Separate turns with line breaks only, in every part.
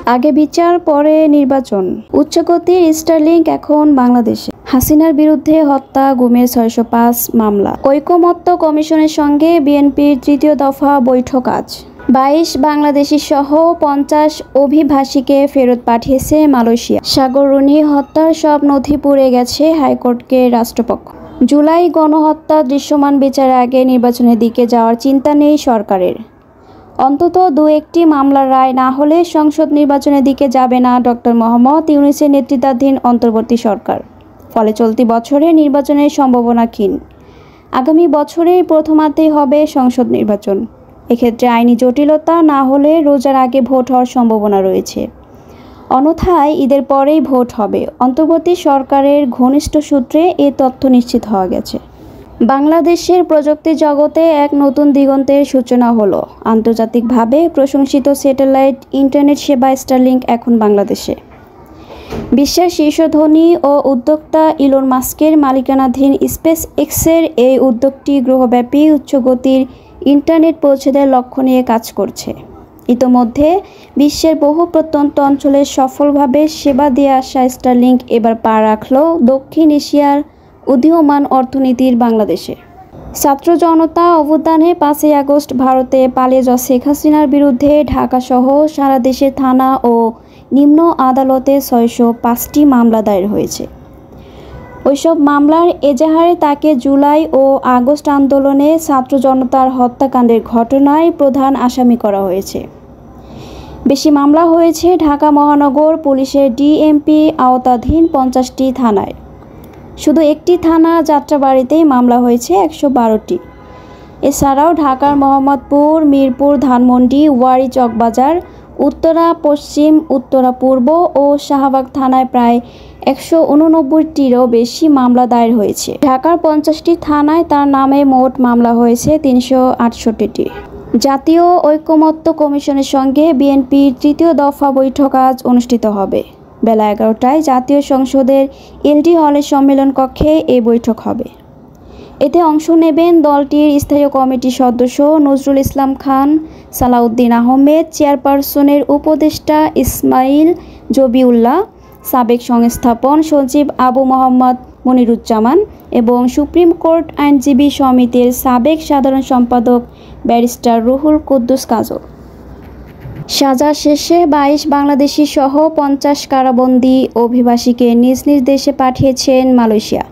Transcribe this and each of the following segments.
আগে বিচার পরে নির্বাচন। উচ্চগতির স্টারলিংক এখন বাংলাদেশে। হাসিনার বিরুদ্ধে হত্যা গুমের ৬০৫ মামলা। ঐকমত্য কমিশনের সঙ্গে বিএনপির তৃতীয় দফা বৈঠক আজ। ২২ বাংলাদেশি সহ ৫০ অভিবাসীকে ফেরত পাঠিয়েছে মালয়েশিয়া। সাগররুনি হত্যার সব নথি পুড়ে গেছে, হাইকোর্টকে রাষ্ট্রপক্ষ। জুলাই গণহত্যা দৃশ্যমান বিচারের আগে নির্বাচনের দিকে যাওয়ার চিন্তা নেই সরকারের। অন্তত দু-একটি মামলার রায় না হলে সংসদ নির্বাচনের দিকে যাবে না ডক্টর মোহাম্মদ ইউনূসের নেতৃত্বাধীন অন্তর্বর্তী সরকার। ফলে চলতি বছরে নির্বাচনের সম্ভাবনা ক্ষীণ। আগামী বছরের প্রথমার্ধেই হবে সংসদ নির্বাচন। এক্ষেত্রে আইনি জটিলতা না হলে রোজার আগে ভোট হওয়ার সম্ভাবনা রয়েছে। অন্যথায় ঈদের পরেই ভোট হবে। অন্তর্বর্তী সরকারের ঘনিষ্ঠ সূত্রে এ তথ্য নিশ্চিত হওয়া গেছে। বাংলাদেশের প্রযুক্তি জগতে এক নতুন দিগন্তের সূচনা হলো। আন্তর্জাতিকভাবে প্রশংসিত স্যাটেলাইট ইন্টারনেট সেবা স্টারলিংক এখন বাংলাদেশে। বিশ্বের শীর্ষ ধনী ও উদ্যোক্তা ইলন মাস্কের মালিকানাধীন স্পেস এক্সের এই উদ্যোগটি গ্রহব্যাপী উচ্চগতির ইন্টারনেট পৌঁছে দেওয়ার লক্ষ্য নিয়ে কাজ করছে। ইতোমধ্যে বিশ্বের বহু প্রত্যন্ত অঞ্চলে সফলভাবে সেবা দিয়ে আসা স্টারলিংক এবার পা রাখল দক্ষিণ এশিয়ার উদীয়মান অর্থনীতির বাংলাদেশে। ছাত্র জনতা অভ্যুত্থানে ৫ই আগস্ট ভারতে পালিয়ে যাওয়া শেখ হাসিনার বিরুদ্ধে ঢাকাসহ সারা দেশের থানা ও নিম্ন আদালতে ৬০৫টি মামলা দায়ের হয়েছে। ওইসব মামলার এজাহারে তাকে জুলাই ও আগস্ট আন্দোলনে ছাত্র জনতার হত্যাকাণ্ডের ঘটনায় প্রধান আসামি করা হয়েছে। বেশি মামলা হয়েছে ঢাকা মহানগর পুলিশের ডিএমপি আওতাধীন ৫০টি থানায়। শুধু একটি থানা যাত্রাবাড়িতেই মামলা হয়েছে ১১২টি। এছাড়াও ঢাকার মোহাম্মদপুর, মিরপুর, ধানমন্ডি, ওয়ারী, চকবাজার, উত্তরা পশ্চিম, উত্তরা পূর্ব ও শাহবাগ থানায় প্রায় ১৮৯টিরও বেশি মামলা দায়ের হয়েছে। ঢাকার ৫০টি থানায় তার নামে মোট মামলা হয়েছে ৩৬৮টি। জাতীয় ঐকমত্য কমিশনের সঙ্গে বিএনপির তৃতীয় দফা বৈঠক আজ অনুষ্ঠিত হবে। বেলা ১১টায় জাতীয় সংসদের এলডি হলের সম্মেলন কক্ষে এই বৈঠক হবে। এতে অংশ নেবেন দলটির স্থায়ী কমিটির সদস্য নজরুল ইসলাম খান, সালাউদ্দিন আহমেদ, চেয়ারপারসনের উপদেষ্টা ইসমাইল জবিউল্লাহ, সাবেক সংস্থাপন সচিব আবু মোহাম্মদ মনিরুজ্জামান এবং সুপ্রিম কোর্ট আইনজীবী সমিতির সাবেক সাধারণ সম্পাদক ব্যারিস্টার রুহুল কুদ্দুস কাজল। সাজা শেষে ২২ বাংলাদেশি সহ ৫০ কারাবন্দী অভিবাসীকে নিজ নিজ দেশে পাঠিয়েছেন মালয়েশিয়া।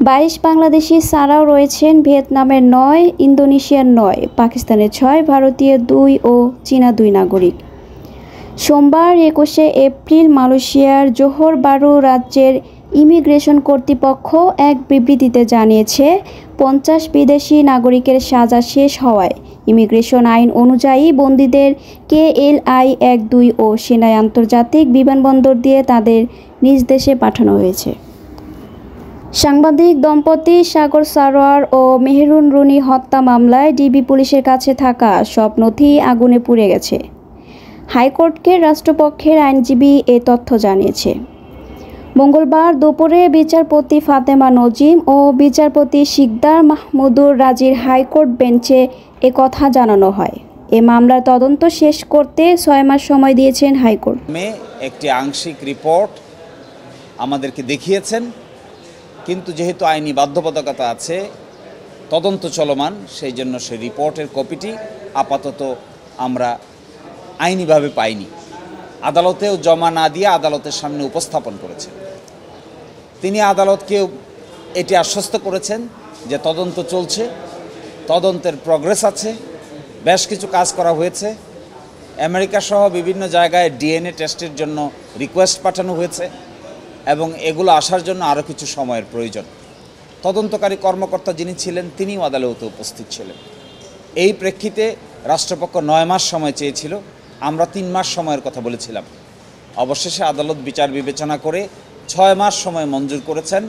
২২ বাংলাদেশি ছাড়াও রয়েছেন ভিয়েতনামের ৯, ইন্দোনেশিয়ার ৯, পাকিস্তানের ৬, ভারতীয় ২ ও চীনা ২ নাগরিক। সোমবার ২১শে এপ্রিল মালয়েশিয়ার জোহর বারু রাজ্যের ইমিগ্রেশন কর্তৃপক্ষ এক বিবৃতিতে জানিয়েছে, ৫০ বিদেশি নাগরিকের সাজা শেষ হওয়ায় ইমিগ্রেশন আইন অনুযায়ী বন্দীদের KLI ১-২ ও সেনাই আন্তর্জাতিক বিমানবন্দর দিয়ে তাদের নিজ দেশে পাঠানো হয়েছে। সাংবাদিক দম্পতি সাগর সারোয়ার ও মেহেরুন রুনি হত্যা মামলায় ডিবি পুলিশের কাছে থাকা সব নথি আগুনে পুড়ে গেছে। হাইকোর্টকে রাষ্ট্রপক্ষের আইনজীবী এ তথ্য জানিয়েছে। মঙ্গলবার দুপুরে বিচারপতি ফাতেমা নজিম ও বিচারপতি শিকদার মাহমুদুর রাজির হাইকোর্ট বেঞ্চে এ কথা জানানো হয়। এ মামলার তদন্ত শেষ করতে ৬ মাস সময় দিয়েছেন হাইকোর্ট।
একটি আংশিক রিপোর্ট আমাদেরকে দেখিয়েছেন, কিন্তু যেহেতু আইনি বাধ্যবাধকতা আছে, তদন্ত চলমান, সেই জন্য সেই রিপোর্টের কপিটি আপাতত আমরা আইনিভাবে পাইনি। আদালতেও জমা না দিয়ে আদালতের সামনে উপস্থাপন করেছেন। তিনি আদালতকেও এটি আশ্বস্ত করেছেন যে তদন্ত চলছে, তদন্তের প্রগ্রেস আছে, বেশ কিছু কাজ করা হয়েছে। আমেরিকা সহ বিভিন্ন জায়গায় ডিএনএ টেস্টের জন্য রিকোয়েস্ট পাঠানো হয়েছে এবং এগুলো আসার জন্য আরও কিছু সময়ের প্রয়োজন। তদন্তকারী কর্মকর্তা যিনি ছিলেন তিনিও আদালতে উপস্থিত ছিলেন। এই প্রেক্ষিতে রাষ্ট্রপক্ষ ৯ মাস সময় চেয়েছিল, আমরা ৩ মাস সময়ের কথা বলেছিলাম। অবশেষে আদালত বিচার বিবেচনা করে ৬ মাস সময় মঞ্জুর করেছেন।